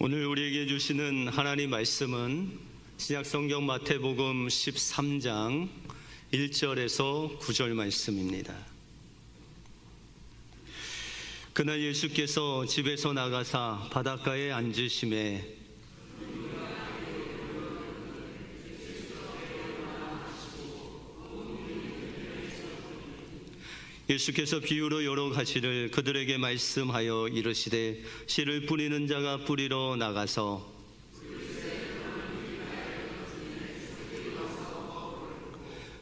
오늘 우리에게 주시는 하나님 말씀은 신약성경 마태복음 13장 1절에서 9절 말씀입니다. 그날 예수께서 집에서 나가사 바닷가에 앉으심에 예수께서 비유로 여러 가지를 그들에게 말씀하여 이르시되 씨를 뿌리는 자가 뿌리러 나가서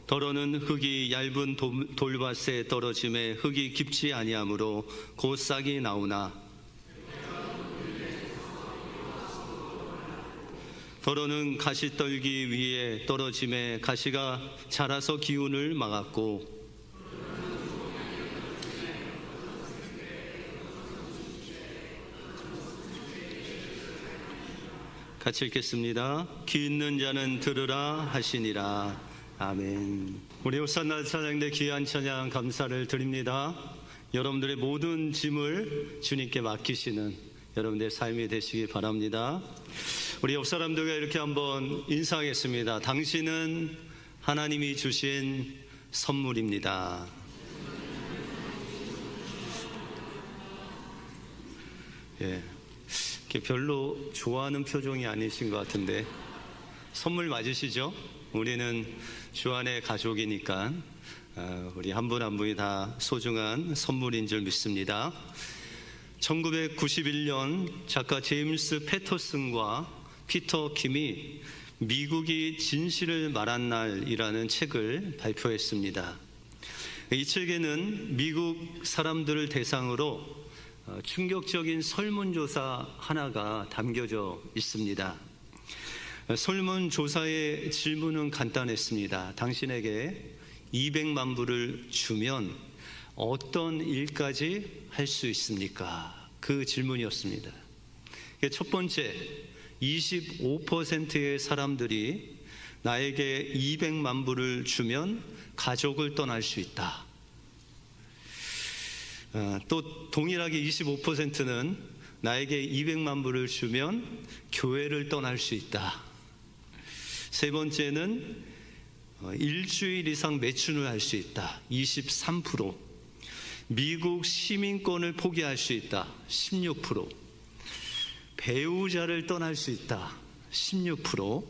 더러는 흙이 얇은 돌밭에 떨어짐에 흙이 깊지 아니하므로 곧 싹이 나오나 더러는 가시떨기 위에 떨어짐에 가시가 자라서 기운을 막았고 같이 읽겠습니다. 귀 있는 자는 들으라 하시니라. 아멘. 우리 호산나 찬양대 귀한 찬양 감사를 드립니다. 여러분들의 모든 짐을 주님께 맡기시는 여러분들의 삶이 되시기 바랍니다. 우리 옆 사람들과 이렇게 한번 인사하겠습니다. 당신은 하나님이 주신 선물입니다. 예. 별로 좋아하는 표정이 아니신 것 같은데 선물 맞으시죠? 우리는 주 안의 가족이니까 우리 한 분 한 분이 다 소중한 선물인 줄 믿습니다. 1991년 작가 제임스 패터슨과 피터 킴이 미국이 진실을 말한 날이라는 책을 발표했습니다. 이 책에는 미국 사람들을 대상으로 충격적인 설문조사 하나가 담겨져 있습니다. 설문조사의 질문은 간단했습니다. 당신에게 200만 불을 주면 어떤 일까지 할 수 있습니까? 그 질문이었습니다. 첫 번째, 25%의 사람들이 나에게 200만 불을 주면 가족을 떠날 수 있다. 또 동일하게 25%는 나에게 200만 불을 주면 교회를 떠날 수 있다. 세 번째는 일주일 이상 매춘을 할 수 있다. 23%. 미국 시민권을 포기할 수 있다. 16%. 배우자를 떠날 수 있다. 16%.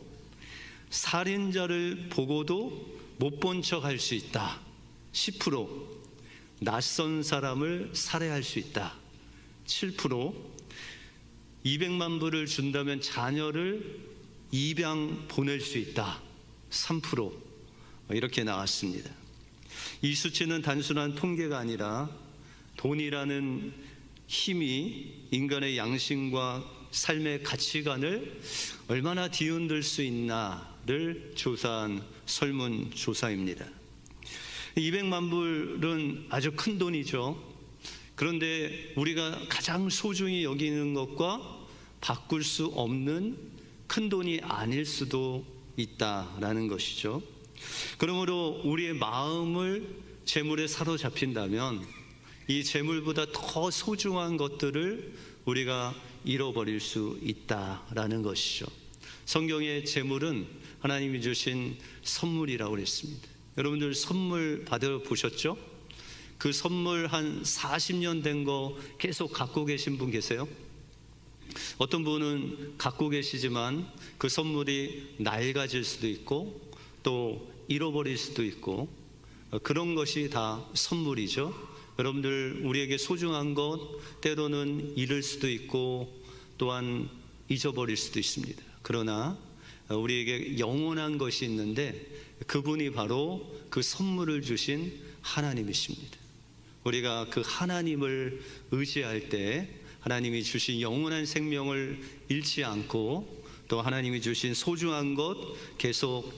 살인자를 보고도 못 본 척 할 수 있다. 10%. 낯선 사람을 살해할 수 있다. 7%. 200만 불을 준다면 자녀를 입양 보낼 수 있다. 3%. 이렇게 나왔습니다. 이 수치는 단순한 통계가 아니라 돈이라는 힘이 인간의 양심과 삶의 가치관을 얼마나 뒤흔들 수 있나를 조사한 설문조사입니다. 200만 불은 아주 큰 돈이죠. 그런데 우리가 가장 소중히 여기는 것과 바꿀 수 없는 큰 돈이 아닐 수도 있다라는 것이죠. 그러므로 우리의 마음을 재물에 사로잡힌다면 이 재물보다 더 소중한 것들을 우리가 잃어버릴 수 있다라는 것이죠. 성경의 재물은 하나님이 주신 선물이라고 그랬습니다. 여러분들 선물 받아보셨죠? 그 선물 한 40년 된 거 계속 갖고 계신 분 계세요? 어떤 분은 갖고 계시지만 그 선물이 낡아질 수도 있고 또 잃어버릴 수도 있고 그런 것이 다 선물이죠. 여러분들 우리에게 소중한 것 때로는 잃을 수도 있고 또한 잊어버릴 수도 있습니다. 그러나 우리에게 영원한 것이 있는데 그분이 바로 그 선물을 주신 하나님이십니다. 우리가 그 하나님을 의지할 때 하나님이 주신 영원한 생명을 잃지 않고 또 하나님이 주신 소중한 것 계속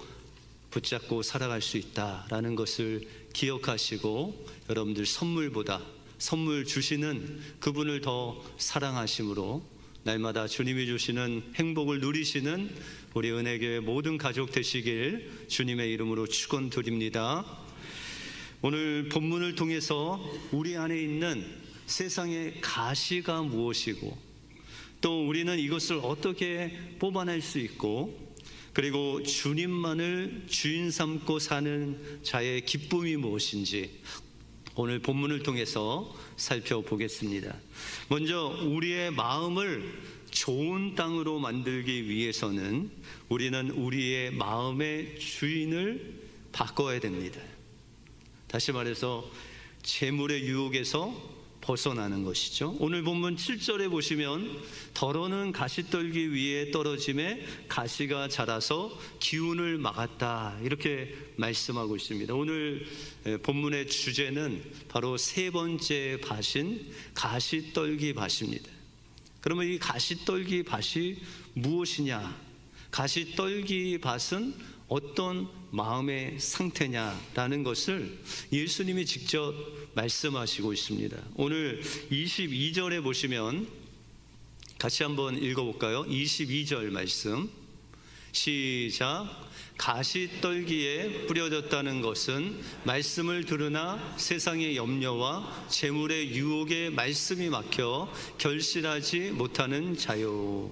붙잡고 살아갈 수 있다라는 것을 기억하시고 여러분들 선물보다 선물 주시는 그분을 더 사랑하심으로 날마다 주님이 주시는 행복을 누리시는 우리 은혜교회 모든 가족 되시길 주님의 이름으로 축원드립니다. 오늘 본문을 통해서 우리 안에 있는 세상의 가시가 무엇이고 또 우리는 이것을 어떻게 뽑아낼 수 있고, 그리고 주님만을 주인 삼고 사는 자의 기쁨이 무엇인지 오늘 본문을 통해서 살펴보겠습니다. 먼저 우리의 마음을 좋은 땅으로 만들기 위해서는 우리는 우리의 마음의 주인을 바꿔야 됩니다. 다시 말해서 재물의 유혹에서 벗어나는 것이죠. 오늘 본문 7절에 보시면 더러는 가시떨기 위에 떨어짐에 가시가 자라서 기운을 막았다, 이렇게 말씀하고 있습니다. 오늘 본문의 주제는 바로 세 번째 밭인 가시떨기 밭입니다. 그러면 이 가시떨기 밭이 무엇이냐? 가시떨기 밭은 어떤 마음의 상태냐라는 것을 예수님이 직접 말씀하시고 있습니다. 오늘 22절에 보시면 같이 한번 읽어볼까요? 22절 말씀 시작. 가시떨기에 뿌려졌다는 것은 말씀을 들으나 세상의 염려와 재물의 유혹에 말씀이 막혀 결실하지 못하는 자요.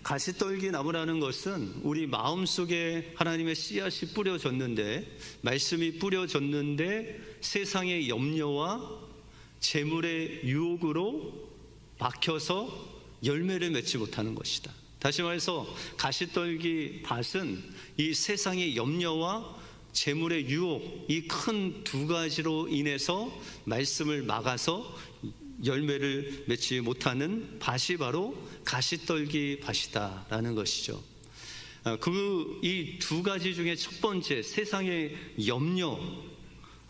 가시떨기 나무라는 것은 우리 마음속에 하나님의 씨앗이 뿌려졌는데, 말씀이 뿌려졌는데 세상의 염려와 재물의 유혹으로 막혀서 열매를 맺지 못하는 것이다. 다시 말해서 가시떨기 밭은 이 세상의 염려와 재물의 유혹, 이 큰 두 가지로 인해서 말씀을 막아서 열매를 맺지 못하는 밭이 바로 가시떨기 밭이다라는 것이죠. 이 두 가지 중에 첫 번째, 세상의 염려,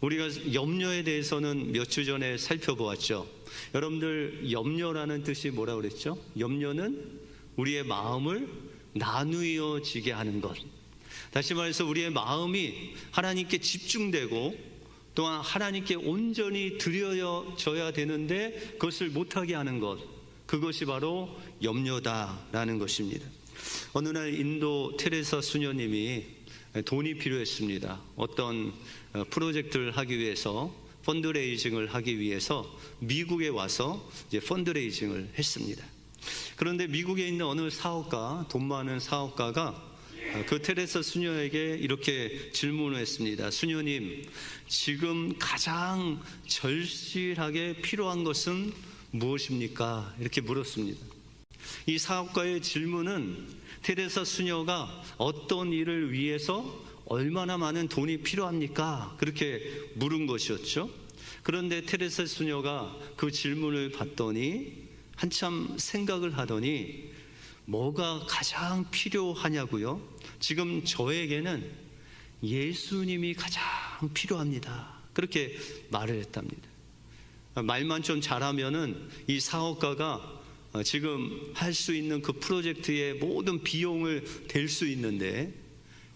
우리가 염려에 대해서는 몇 주 전에 살펴보았죠. 여러분들, 염려라는 뜻이 뭐라고 그랬죠? 염려는 우리의 마음을 나누어지게 하는 것. 다시 말해서 우리의 마음이 하나님께 집중되고 또한 하나님께 온전히 드려져야 되는데 그것을 못하게 하는 것, 그것이 바로 염려다라는 것입니다. 어느 날 인도 테레사 수녀님이 돈이 필요했습니다. 어떤 프로젝트를 하기 위해서, 펀드레이징을 하기 위해서 미국에 와서 이제 펀드레이징을 했습니다. 그런데 미국에 있는 어느 사업가, 돈 많은 사업가가 그 테레사 수녀에게 이렇게 질문을 했습니다. 수녀님, 지금 가장 절실하게 필요한 것은 무엇입니까? 이렇게 물었습니다. 이 사업가의 질문은 테레사 수녀가 어떤 일을 위해서 얼마나 많은 돈이 필요합니까? 그렇게 물은 것이었죠. 그런데 테레사 수녀가 그 질문을 받더니 한참 생각을 하더니 뭐가 가장 필요하냐고요? 지금 저에게는 예수님이 가장 필요합니다. 그렇게 말을 했답니다. 말만 좀 잘하면은 이 사업가가 지금 할 수 있는 그 프로젝트의 모든 비용을 댈 수 있는데,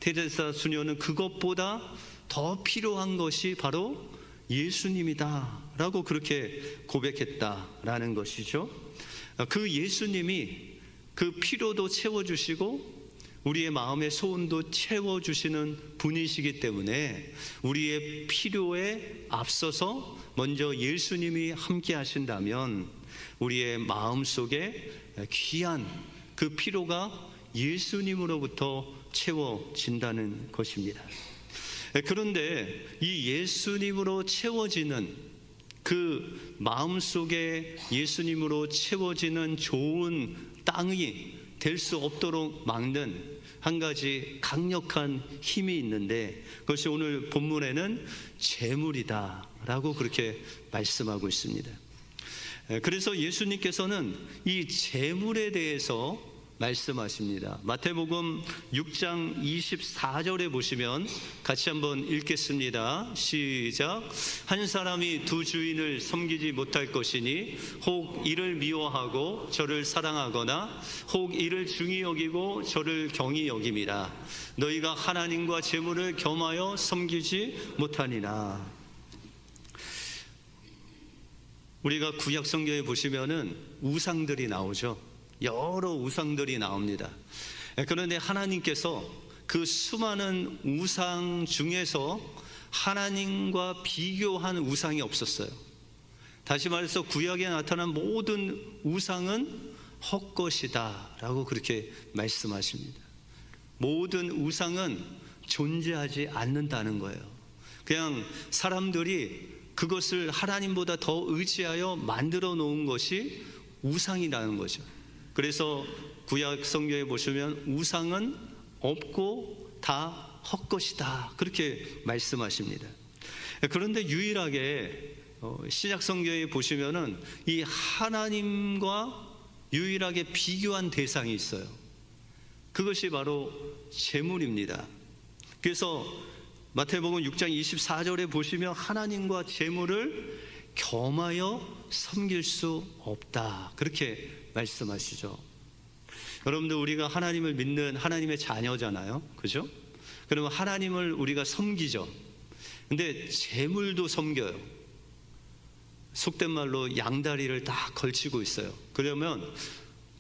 테레사 수녀는 그것보다 더 필요한 것이 바로 예수님이다 라고 그렇게 고백했다라는 것이죠. 그 예수님이 그 필요도 채워주시고 우리의 마음의 소원도 채워주시는 분이시기 때문에 우리의 필요에 앞서서 먼저 예수님이 함께 하신다면 우리의 마음속에 귀한 그 필요가 예수님으로부터 채워진다는 것입니다. 그런데 이 예수님으로 채워지는 그 마음속에 예수님으로 채워지는 좋은 땅이 될 수 없도록 막는 한 가지 강력한 힘이 있는데, 그것이 오늘 본문에는 재물이다 라고 그렇게 말씀하고 있습니다. 그래서 예수님께서는 이 재물에 대해서 말씀하십니다. 마태복음 6장 24절에 보시면 같이 한번 읽겠습니다. 시작. 한 사람이 두 주인을 섬기지 못할 것이니 혹 이를 미워하고 저를 사랑하거나 혹 이를 중히 여기고 저를 경히 여김이라. 너희가 하나님과 재물을 겸하여 섬기지 못하니라. 우리가 구약 성경에 보시면은 우상들이 나오죠. 여러 우상들이 나옵니다. 그런데 하나님께서 그 수많은 우상 중에서 하나님과 비교한 우상이 없었어요. 다시 말해서 구약에 나타난 모든 우상은 헛것이다 라고 그렇게 말씀하십니다. 모든 우상은 존재하지 않는다는 거예요. 그냥 사람들이 그것을 하나님보다 더 의지하여 만들어 놓은 것이 우상이라는 거죠. 그래서 구약 성경에 보시면 우상은 없고 다 헛것이다 그렇게 말씀하십니다. 그런데 유일하게 신약 성경에 보시면은 이 하나님과 유일하게 비교한 대상이 있어요. 그것이 바로 재물입니다. 그래서 마태복음 6장 24절에 보시면 하나님과 재물을 겸하여 섬길 수 없다 그렇게 말씀하시죠. 여러분들 우리가 하나님을 믿는 하나님의 자녀잖아요, 그죠? 그러면 하나님을 우리가 섬기죠. 근데 재물도 섬겨요. 속된 말로 양다리를 딱 걸치고 있어요. 그러면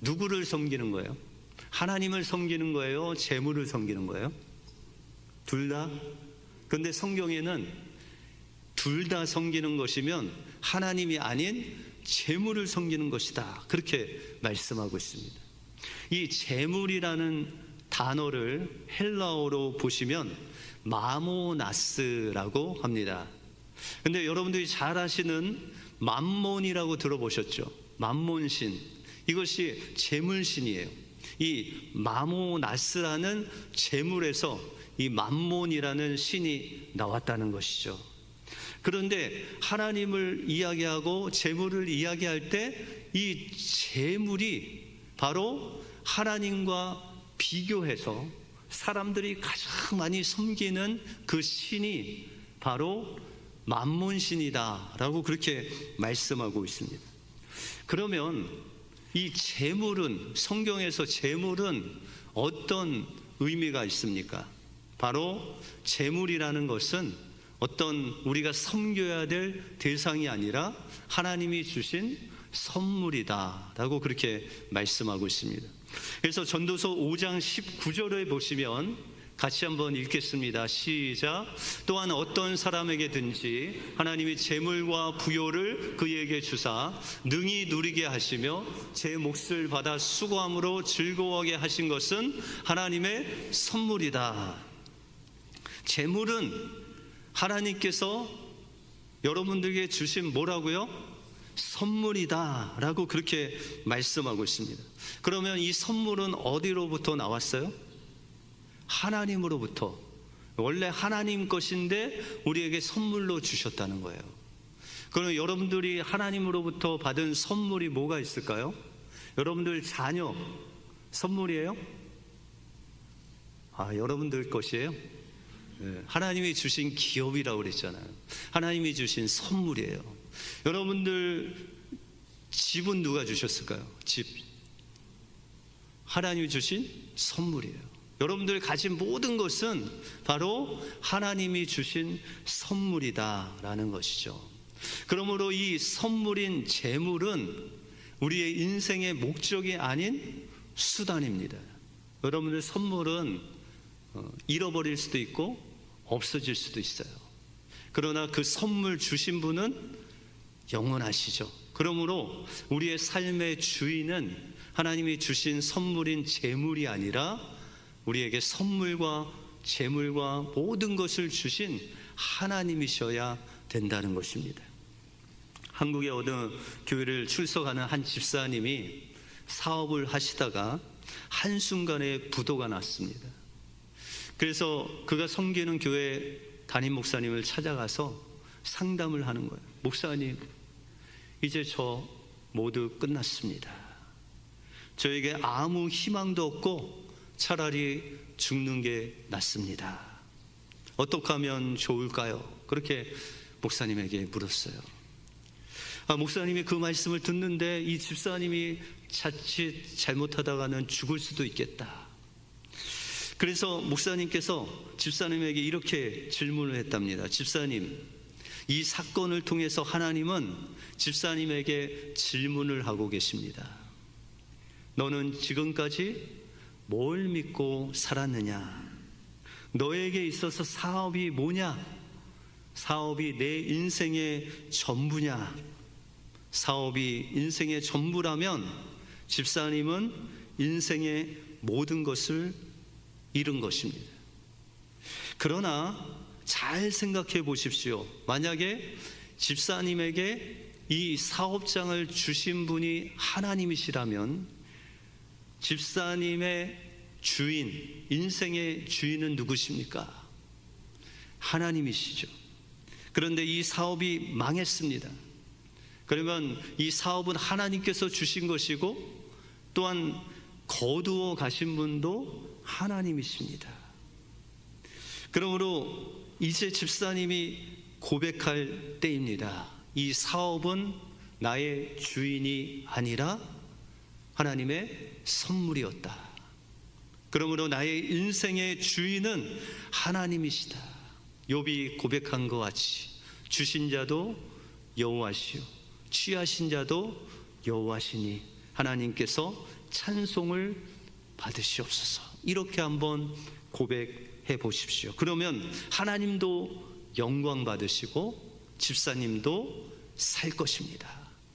누구를 섬기는 거예요? 하나님을 섬기는 거예요? 재물을 섬기는 거예요? 둘 다? 그런데 성경에는 둘 다 섬기는 것이면 하나님이 아닌 재물을 섬기는 것이다 그렇게 말씀하고 있습니다. 이 재물이라는 단어를 헬라어로 보시면 마모나스라고 합니다. 근데 여러분들이 잘 아시는 맘몬이라고 들어보셨죠? 맘몬신, 이것이 재물신이에요. 이 마모나스라는 재물에서 이 맘몬이라는 신이 나왔다는 것이죠. 그런데 하나님을 이야기하고 재물을 이야기할 때 이 재물이 바로 하나님과 비교해서 사람들이 가장 많이 섬기는 그 신이 바로 맘몬신이다 라고 그렇게 말씀하고 있습니다. 그러면 이 재물은, 성경에서 재물은 어떤 의미가 있습니까? 바로 재물이라는 것은 어떤 우리가 섬겨야 될 대상이 아니라 하나님이 주신 선물이다 라고 그렇게 말씀하고 있습니다. 그래서 전도서 5장 19절에 보시면 같이 한번 읽겠습니다. 시작. 또한 어떤 사람에게든지 하나님이 재물과 부요를 그에게 주사 능히 누리게 하시며 제 몫을 받아 수고함으로 즐거워하게 하신 것은 하나님의 선물이다. 재물은 하나님께서 여러분들에게 주신 뭐라고요? 선물이다 라고 그렇게 말씀하고 있습니다. 그러면 이 선물은 어디로부터 나왔어요? 하나님으로부터. 원래 하나님 것인데 우리에게 선물로 주셨다는 거예요. 그럼 여러분들이 하나님으로부터 받은 선물이 뭐가 있을까요? 여러분들 자녀 선물이에요? 여러분들 것이에요? 하나님이 주신 기업이라고 그랬잖아요. 하나님이 주신 선물이에요. 여러분들 집은 누가 주셨을까요? 집. 하나님이 주신 선물이에요. 여러분들이 가진 모든 것은 바로 하나님이 주신 선물이다라는 것이죠. 그러므로 이 선물인 재물은 우리의 인생의 목적이 아닌 수단입니다. 여러분들 선물은 잃어버릴 수도 있고 없어질 수도 있어요. 그러나 그 선물 주신 분은 영원하시죠. 그러므로 우리의 삶의 주인은 하나님이 주신 선물인 재물이 아니라 우리에게 선물과 재물과 모든 것을 주신 하나님이셔야 된다는 것입니다. 한국의 어느 교회를 출석하는 한 집사님이 사업을 하시다가 한순간에 부도가 났습니다. 그래서 그가 섬기는 교회 담임 목사님을 찾아가서 상담을 하는 거예요. 목사님, 이제 저 모두 끝났습니다. 저에게 아무 희망도 없고 차라리 죽는 게 낫습니다. 어떻게 하면 좋을까요? 그렇게 목사님에게 물었어요. 목사님이 그 말씀을 듣는데 이 집사님이 자칫 잘못하다가는 죽을 수도 있겠다. 그래서 목사님께서 집사님에게 이렇게 질문을 했답니다. 집사님, 이 사건을 통해서 하나님은 집사님에게 질문을 하고 계십니다. 너는 지금까지 뭘 믿고 살았느냐? 너에게 있어서 사업이 뭐냐? 사업이 내 인생의 전부냐? 사업이 인생의 전부라면 집사님은 인생의 모든 것을 잃은 것입니다. 그러나 잘 생각해 보십시오. 만약에 집사님에게 이 사업장을 주신 분이 하나님이시라면 집사님의 주인, 인생의 주인은 누구십니까? 하나님이시죠. 그런데 이 사업이 망했습니다. 그러면 이 사업은 하나님께서 주신 것이고 또한 거두어 가신 분도 하나님이십니다. 그러므로 이제 집사님이 고백할 때입니다. 이 사업은 나의 주인이 아니라 하나님의 선물이었다. 그러므로 나의 인생의 주인은 하나님이시다. 욥이 고백한 것 같이 주신 자도 여호와시요 취하신 자도 여호와시니 하나님께서 찬송을 받으시옵소서. 이렇게 한번 고백해 보십시오. 그러면 하나님도 영광 받으시고 집사님도 살 것입니다.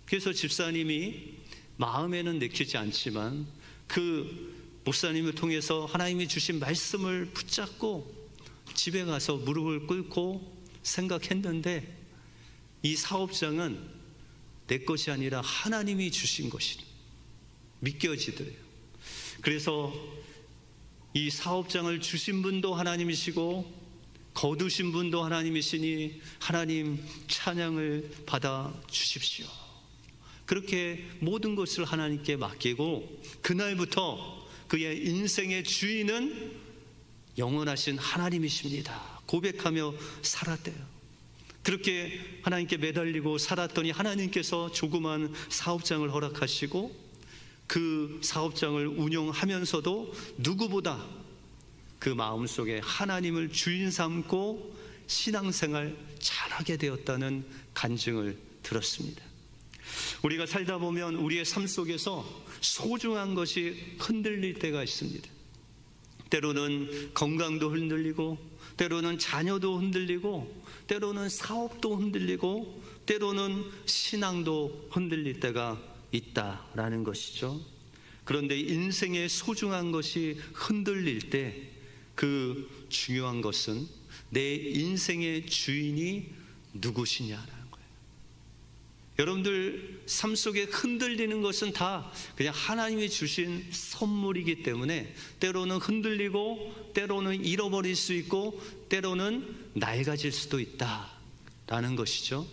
그래서 집사님이 마음에는 내키지 않지만 그 목사님을 통해서 하나님이 주신 말씀을 붙잡고 집에 가서 무릎을 꿇고 생각했는데 이 사업장은 내 것이 아니라 하나님이 주신 것이 믿겨지더래요. 그래서 이 사업장을 주신 분도 하나님이시고 거두신 분도 하나님이시니 하나님 찬양을 받아 주십시오. 그렇게 모든 것을 하나님께 맡기고 그날부터 그의 인생의 주인은 영원하신 하나님이십니다. 고백하며 살았대요. 그렇게 하나님께 매달리고 살았더니 하나님께서 조그만 사업장을 허락하시고 그 사업장을 운영하면서도 누구보다 그 마음속에 하나님을 주인 삼고 신앙생활 잘하게 되었다는 간증을 들었습니다. 우리가 살다 보면 우리의 삶 속에서 소중한 것이 흔들릴 때가 있습니다. 때로는 건강도 흔들리고 때로는 자녀도 흔들리고 때로는 사업도 흔들리고 때로는 신앙도 흔들릴 때가 있다라는 것이죠. 그런데 인생의 소중한 것이 흔들릴 때 그 중요한 것은 내 인생의 주인이 누구시냐라는 거예요. 여러분들 삶 속에 흔들리는 것은 다 그냥 하나님이 주신 선물이기 때문에 때로는 흔들리고 때로는 잃어버릴 수 있고 때로는 낡아질 수도 있다라는 것이죠.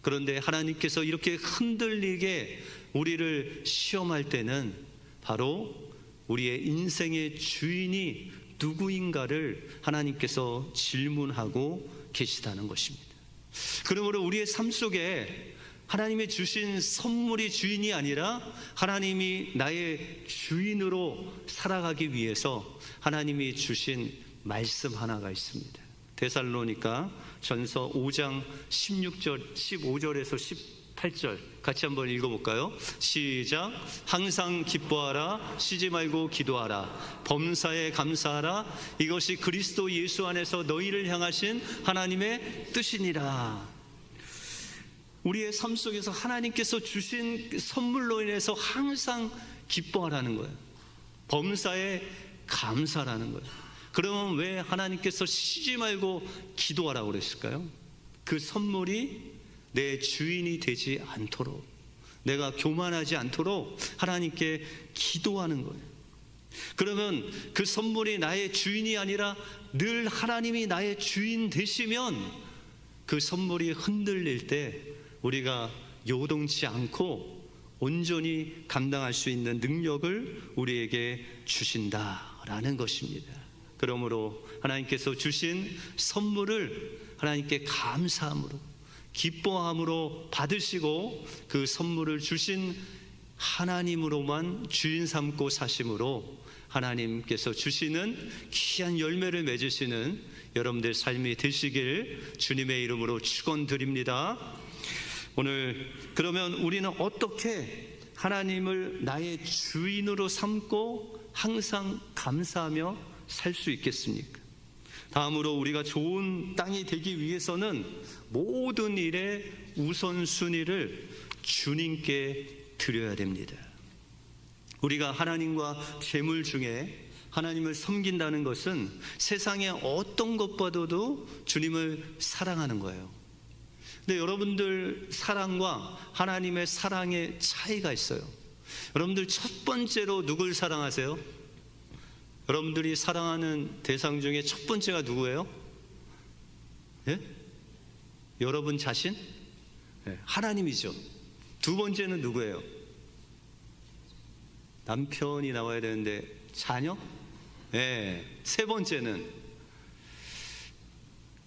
그런데 하나님께서 이렇게 흔들리게 우리를 시험할 때는 바로 우리의 인생의 주인이 누구인가를 하나님께서 질문하고 계시다는 것입니다. 그러므로 우리의 삶 속에 하나님이 주신 선물이 주인이 아니라 하나님이 나의 주인으로 살아가기 위해서 하나님이 주신 말씀 하나가 있습니다. 데살로니가 전서 5장 16절 15절에서 18절 같이 한번 읽어볼까요? 시작. 항상 기뻐하라. 쉬지 말고 기도하라. 범사에 감사하라. 이것이 그리스도 예수 안에서 너희를 향하신 하나님의 뜻이니라. 우리의 삶 속에서 하나님께서 주신 선물로 인해서 항상 기뻐하라는 거예요. 범사에 감사라는 거예요. 그러면 왜 하나님께서 쉬지 말고 기도하라고 그랬을까요? 그 선물이 내 주인이 되지 않도록, 내가 교만하지 않도록 하나님께 기도하는 거예요. 그러면 그 선물이 나의 주인이 아니라 늘 하나님이 나의 주인 되시면 그 선물이 흔들릴 때 우리가 요동치 않고 온전히 감당할 수 있는 능력을 우리에게 주신다라는 것입니다. 그러므로 하나님께서 주신 선물을 하나님께 감사함으로 기뻐함으로 받으시고 그 선물을 주신 하나님으로만 주인 삼고 사심으로 하나님께서 주시는 귀한 열매를 맺으시는 여러분들 삶이 되시길 주님의 이름으로 축원드립니다. 오늘 그러면 우리는 어떻게 하나님을 나의 주인으로 삼고 항상 감사하며 살 수 있겠습니까? 다음으로 우리가 좋은 땅이 되기 위해서는 모든 일의 우선순위를 주님께 드려야 됩니다. 우리가 하나님과 재물 중에 하나님을 섬긴다는 것은 세상의 어떤 것보다도 주님을 사랑하는 거예요. 근데 여러분들 사랑과 하나님의 사랑의 차이가 있어요. 여러분들 첫 번째로 누굴 사랑하세요? 여러분들이 사랑하는 대상 중에 첫 번째가 누구예요? 예? 여러분 자신? 예, 하나님이죠. 두 번째는 누구예요? 남편이 나와야 되는데 자녀? 예, 세 번째는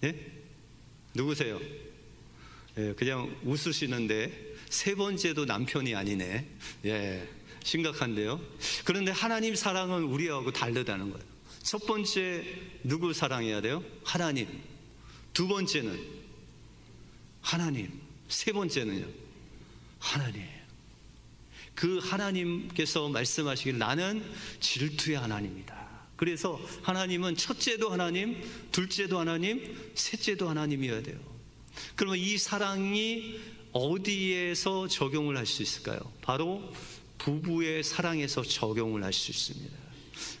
예? 누구세요? 예, 그냥 웃으시는데 세 번째도 남편이 아니네. 예, 심각한데요. 그런데 하나님 사랑은 우리하고 다르다는 거예요. 첫 번째 누구 사랑해야 돼요? 하나님. 두 번째는 하나님. 세 번째는요? 하나님. 그 하나님께서 말씀하시길 나는 질투의 하나님이다. 그래서 하나님은 첫째도 하나님, 둘째도 하나님, 셋째도 하나님이어야 돼요. 그러면 이 사랑이 어디에서 적용을 할 수 있을까요? 바로 부부의 사랑에서 적용을 할 수 있습니다.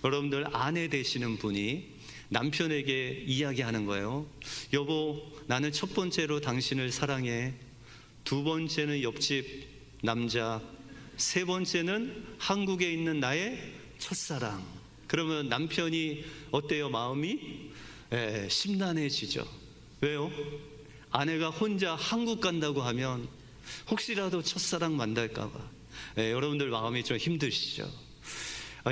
여러분들 아내 되시는 분이 남편에게 이야기하는 거예요. 여보, 나는 첫 번째로 당신을 사랑해. 두 번째는 옆집 남자, 세 번째는 한국에 있는 나의 첫사랑. 그러면 남편이 어때요? 마음이 심란해지죠. 왜요? 아내가 혼자 한국 간다고 하면 혹시라도 첫사랑 만날까봐 여러분들 마음이 좀 힘드시죠.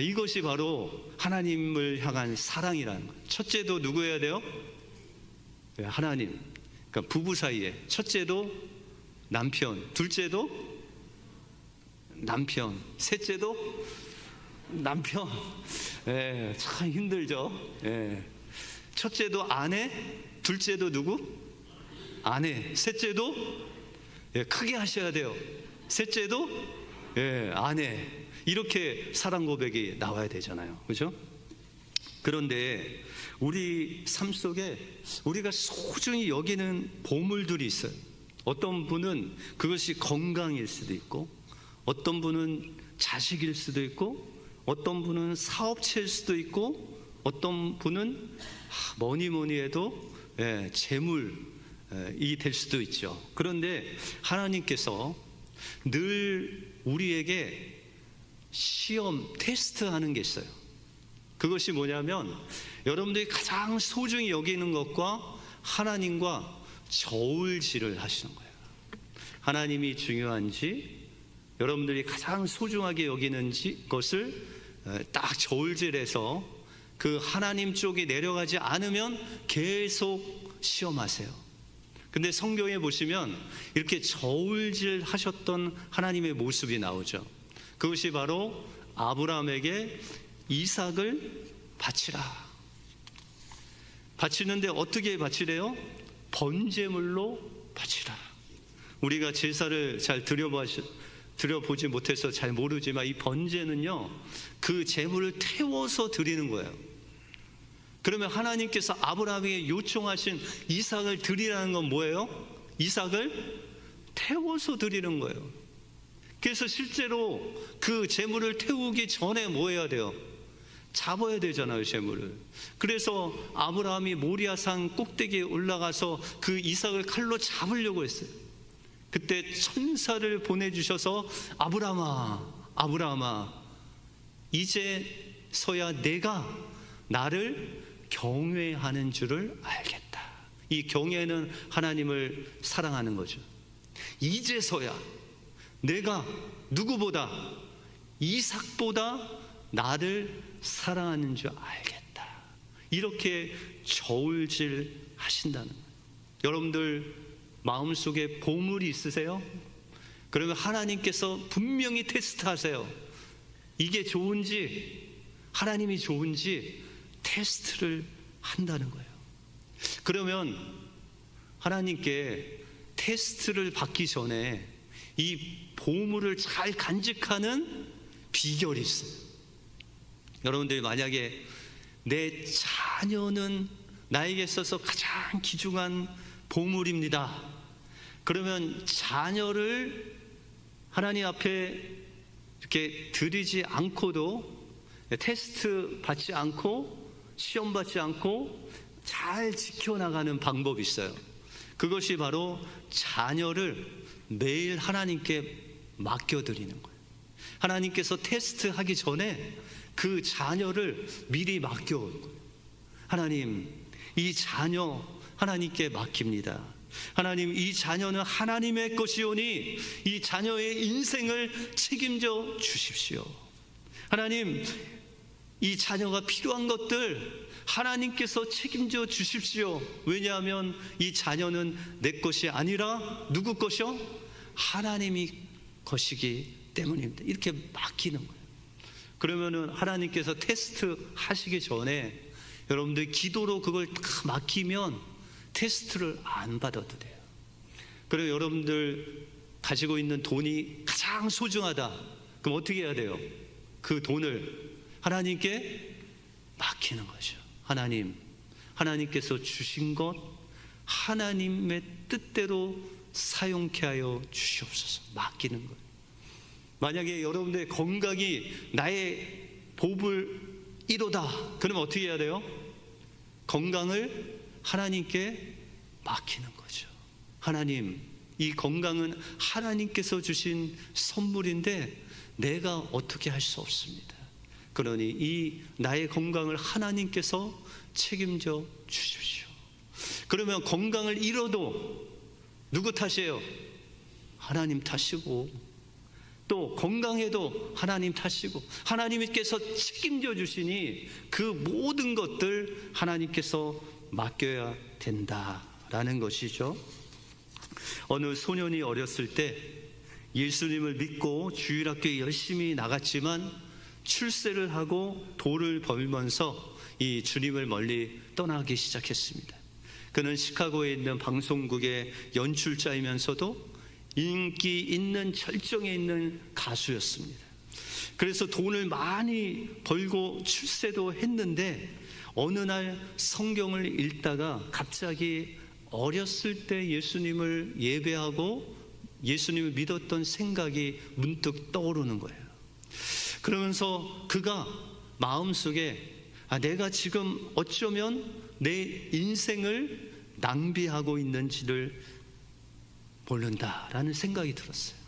이것이 바로 하나님을 향한 사랑이라는 거예요. 첫째도 누구여야 돼요? 하나님. 그러니까 부부 사이에 첫째도 남편, 둘째도 남편, 셋째도 남편. 참 힘들죠. 첫째도 아내, 둘째도 누구? 아내. 셋째도 크게 하셔야 돼요. 셋째도 아내. 이렇게 사랑 고백이 나와야 되잖아요. 그렇죠? 그런데 우리 삶 속에 우리가 소중히 여기는 보물들이 있어요. 어떤 분은 그것이 건강일 수도 있고, 어떤 분은 자식일 수도 있고, 어떤 분은 사업체일 수도 있고, 어떤 분은 뭐니 해도 재물이 될 수도 있죠. 그런데 하나님께서 늘 우리에게 시험, 테스트하는 게 있어요. 그것이 뭐냐면 여러분들이 가장 소중히 여기는 것과 하나님과 저울질을 하시는 거예요. 하나님이 중요한지, 여러분들이 가장 소중하게 여기는지 것을 딱 저울질해서 그 하나님 쪽이 내려가지 않으면 계속 시험하세요. 근데 성경에 보시면 이렇게 저울질 하셨던 하나님의 모습이 나오죠. 그것이 바로 아브라함에게 이삭을 바치라. 바치는데 어떻게 바치래요? 번제물로 바치라. 우리가 제사를 잘 드려보지 못해서 잘 모르지만 이 번제는요, 그 제물을 태워서 드리는 거예요. 그러면 하나님께서 아브라함에게 요청하신 이삭을 드리라는 건 뭐예요? 이삭을 태워서 드리는 거예요. 그래서 실제로 그 제물을 태우기 전에 뭐 해야 돼요? 잡아야 되잖아요, 제물을. 그래서 아브라함이 모리아산 꼭대기에 올라가서 그 이삭을 칼로 잡으려고 했어요. 그때 천사를 보내주셔서 아브라함아, 이제서야 내가 나를 경외하는 줄을 알겠다. 이 경외는 하나님을 사랑하는 거죠. 이제서야 내가 누구보다, 이삭보다 나를 사랑하는 줄 알겠다. 이렇게 저울질 하신다는 거예요. 여러분들 마음속에 보물이 있으세요? 그러면 하나님께서 분명히 테스트하세요. 이게 좋은지, 하나님이 좋은지 테스트를 한다는 거예요. 그러면 하나님께 테스트를 받기 전에 이 보물을 잘 간직하는 비결이 있어요. 여러분들이 만약에 내 자녀는 나에게 있어서 가장 귀중한 보물입니다. 그러면 자녀를 하나님 앞에 이렇게 드리지 않고도, 테스트 받지 않고 시험 받지 않고 잘 지켜나가는 방법이 있어요. 그것이 바로 자녀를 매일 하나님께 맡겨드리는 거예요. 하나님께서 테스트하기 전에 그 자녀를 미리 맡겨올 거예요. 하나님, 이 자녀 하나님께 맡깁니다. 하나님, 이 자녀는 하나님의 것이오니 이 자녀의 인생을 책임져 주십시오. 하나님, 이 자녀가 필요한 것들 하나님께서 책임져 주십시오. 왜냐하면 이 자녀는 내 것이 아니라 누구 것이요? 하나님이 것이기 때문입니다. 이렇게 맡기는 거예요. 그러면은 하나님께서 테스트 하시기 전에 여러분들 기도로 그걸 다 맡기면 테스트를 안 받아도 돼요. 그리고 여러분들 가지고 있는 돈이 가장 소중하다. 그럼 어떻게 해야 돼요? 그 돈을 하나님께 맡기는 거죠. 하나님, 하나님께서 주신 것 하나님의 뜻대로 사용케 하여 주시옵소서. 맡기는 거예요. 만약에 여러분들의 건강이 나의 복을 이루다, 그러면 어떻게 해야 돼요? 건강을 하나님께 맡기는 거죠. 하나님, 이 건강은 하나님께서 주신 선물인데 내가 어떻게 할 수 없습니다. 그러니 이 나의 건강을 하나님께서 책임져 주십시오. 그러면 건강을 잃어도 누구 탓이에요? 하나님 탓이고, 또 건강해도 하나님 탓이고, 하나님께서 책임져 주시니 그 모든 것들 하나님께서 맡겨야 된다라는 것이죠. 어느 소년이 어렸을 때 예수님을 믿고 주일학교에 열심히 나갔지만 출세를 하고 돈을 벌면서 이 주님을 멀리 떠나기 시작했습니다. 그는 시카고에 있는 방송국의 연출자이면서도 인기 있는 절정에 있는 가수였습니다. 그래서 돈을 많이 벌고 출세도 했는데 어느 날 성경을 읽다가 갑자기 어렸을 때 예수님을 예배하고 예수님을 믿었던 생각이 문득 떠오르는 거예요. 그러면서 그가 마음속에 내가 지금 어쩌면 내 인생을 낭비하고 있는지를 모른다라는 생각이 들었어요.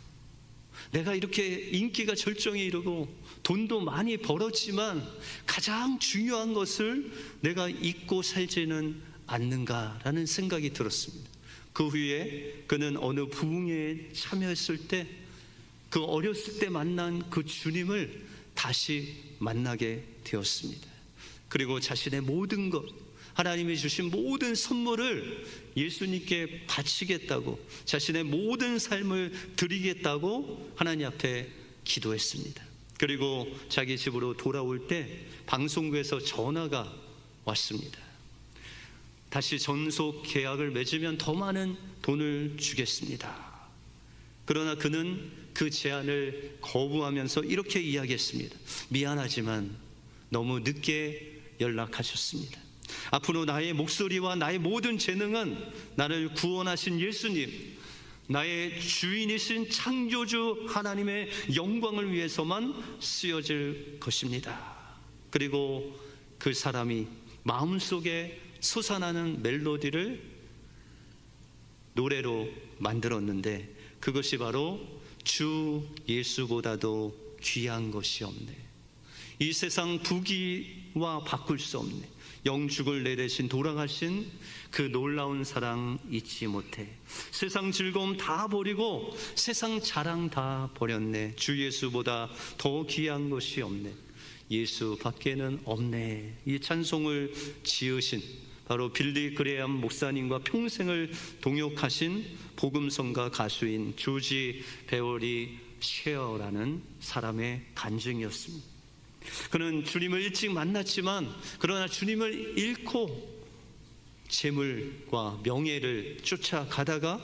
내가 이렇게 인기가 절정에 이르고 돈도 많이 벌었지만 가장 중요한 것을 내가 잊고 살지는 않는가라는 생각이 들었습니다. 그 후에 그는 어느 부흥회에 참여했을 때 그 어렸을 때 만난 그 주님을 다시 만나게 되었습니다. 그리고 자신의 모든 것, 하나님이 주신 모든 선물을 예수님께 바치겠다고, 자신의 모든 삶을 드리겠다고 하나님 앞에 기도했습니다. 그리고 자기 집으로 돌아올 때 방송국에서 전화가 왔습니다. 다시 전속 계약을 맺으면 더 많은 돈을 주겠습니다. 그러나 그는 그 제안을 거부하면서 이렇게 이야기했습니다. 미안하지만 너무 늦게 연락하셨습니다. 앞으로 나의 목소리와 나의 모든 재능은 나를 구원하신 예수님, 나의 주인이신 창조주 하나님의 영광을 위해서만 쓰여질 것입니다. 그리고 그 사람이 마음속에 솟아나는 멜로디를 노래로 만들었는데 그것이 바로 주 예수보다도 귀한 것이 없네. 이 세상 부귀와 바꿀 수 없네. 영죽을 내리신 돌아가신 그 놀라운 사랑 잊지 못해. 세상 즐거움 다 버리고 세상 자랑 다 버렸네. 주 예수보다 더 귀한 것이 없네. 예수 밖에는 없네. 이 찬송을 지으신 바로 빌리 그레엄 목사님과 평생을 동역하신 복음성가 가수인 조지 베어리 쉐어라는 사람의 간증이었습니다. 그는 주님을 일찍 만났지만 그러나 주님을 잃고 재물과 명예를 쫓아가다가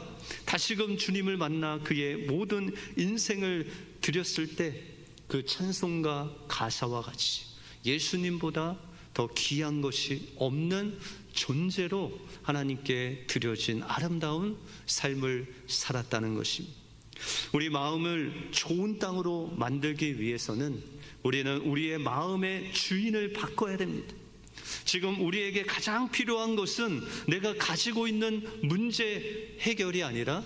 다시금 주님을 만나 그의 모든 인생을 드렸을 때 그 찬송가 가사와 같이 예수님보다 더 귀한 것이 없는 존재로 하나님께 드려진 아름다운 삶을 살았다는 것입니다. 우리 마음을 좋은 땅으로 만들기 위해서는 우리는 우리의 마음의 주인을 바꿔야 됩니다. 지금 우리에게 가장 필요한 것은 내가 가지고 있는 문제 해결이 아니라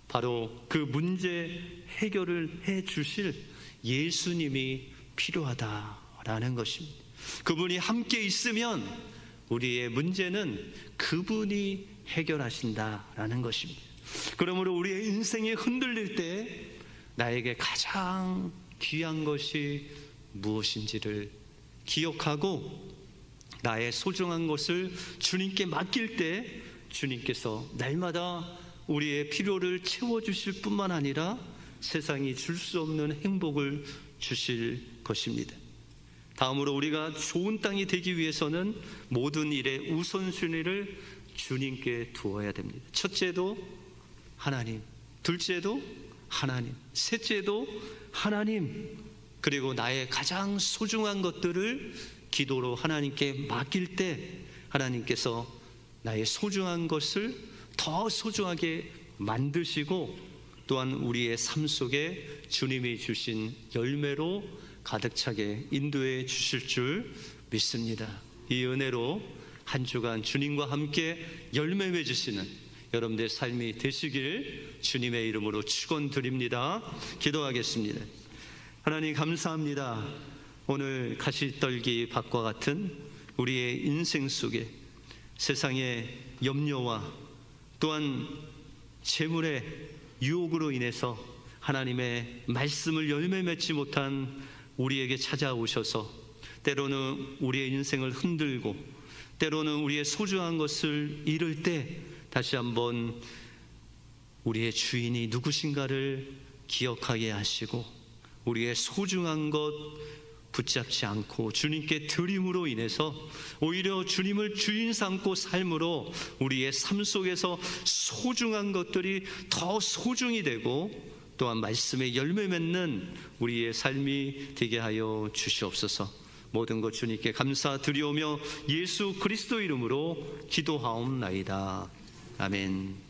바로 그 문제 해결을 해 주실 예수님이 필요하다라는 것입니다. 그분이 함께 있으면 우리의 문제는 그분이 해결하신다라는 것입니다. 그러므로 우리의 인생이 흔들릴 때 나에게 가장 귀한 것이 무엇인지를 기억하고 나의 소중한 것을 주님께 맡길 때 주님께서 날마다 우리의 필요를 채워주실 뿐만 아니라 세상이 줄 수 없는 행복을 주실 것입니다. 다음으로 우리가 좋은 땅이 되기 위해서는 모든 일의 우선순위를 주님께 두어야 됩니다. 첫째도 하나님, 둘째도 하나님, 셋째도 하나님, 그리고 나의 가장 소중한 것들을 기도로 하나님께 맡길 때 하나님께서 나의 소중한 것을 더 소중하게 만드시고 또한 우리의 삶 속에 주님이 주신 열매로 가득 차게 인도해 주실 줄 믿습니다. 이 은혜로 한 주간 주님과 함께 열매 맺으시는 여러분들의 삶이 되시길 주님의 이름으로 축원드립니다. 기도하겠습니다. 하나님 감사합니다. 오늘 가시떨기 밭과 같은 우리의 인생 속에 세상의 염려와 또한 재물의 유혹으로 인해서 하나님의 말씀을 열매 맺지 못한 우리에게 찾아오셔서 때로는 우리의 인생을 흔들고 때로는 우리의 소중한 것을 잃을 때 다시 한번 우리의 주인이 누구신가를 기억하게 하시고 우리의 소중한 것 붙잡지 않고 주님께 드림으로 인해서 오히려 주님을 주인 삼고 삶으로 우리의 삶 속에서 소중한 것들이 더 소중히 되고 또한 말씀에 열매 맺는 우리의 삶이 되게 하여 주시옵소서. 모든 것 주님께 감사드리오며 예수 그리스도 이름으로 기도하옵나이다. 아멘.